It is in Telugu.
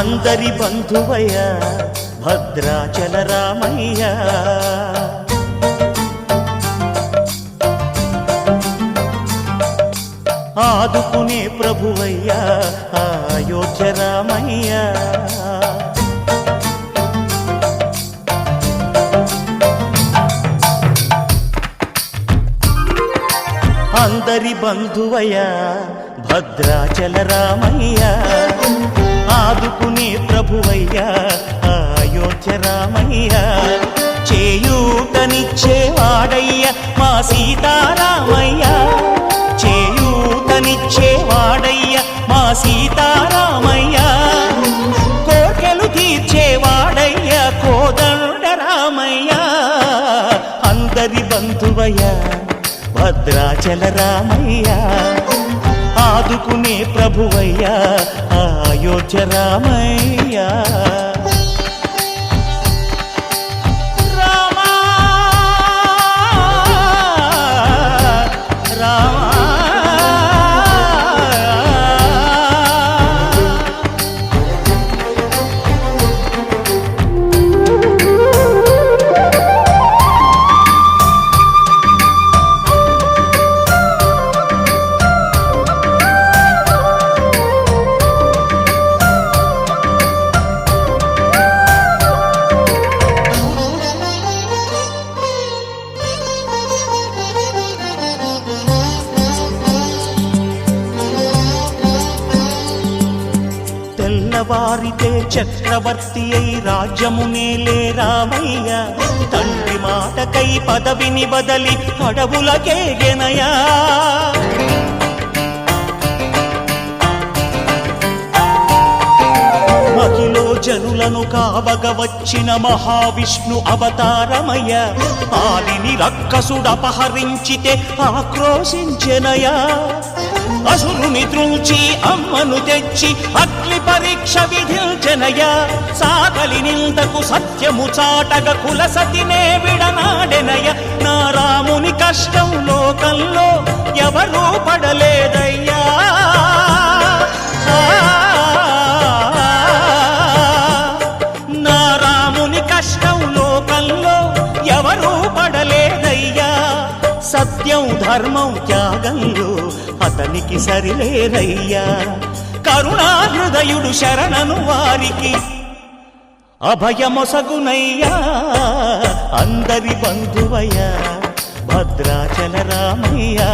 అందరి బంధువయ్య భద్రాచల రామయ్య. ఆదుకునే ప్రభువయ్య అయోధ్య రామయ్య. అందరి బంధువయ్య భద్రాచల రామయ్య. ఆదుకునే ప్రభువయ్య అయోధ్య రామయ్య. చేయూతనిచ్చేవాడయ్య మా సీతారామయ్య. చేయూతనిచ్చేవాడయ్య మా సీతారామయ్య. కోర్కెలు తీర్చేవాడయ్య కోదండ రామయ్య. అందరి బంధువయ్య భద్రాచల రామయ్య. ఆదుకునే ప్రభువయ్య అయోధ్య రామయ్య. తెల్లవారితే చక్రవర్తి అయి రాజ్యమునేలే రామయ్య. తండ్రి మాటకై పదవిని బదలి అడవులకేగెనయా. మహిలో జనులను కావగ వచ్చిన మహావిష్ణు అవతారమయ్య. ఆలిని రక్కసుడపహరించితే ఆక్రోశించెనయా. అసురుని త్రుంచి అమ్మను తెచ్చి అగ్ని పరీక్ష విధించెనయా. సాగలి నిందకు సత్యము చాటగ కుల సతినే విడనాడెనయ. నా రాముని కష్టం లోకంలో ఎవరూ పడలేదయ్యా. నా రాముని కష్టం లోకంలో ఎవరూ పడలేదయ్యా. సత్యం ధర్మం త్యాగంలో అతనికి సరిలేరయ్యా. కరుణా హృదయుడు శరణను వారికి అభయమొసగునయ్యా. అందరి బంధువయ్య భద్రాచల రామయ్య.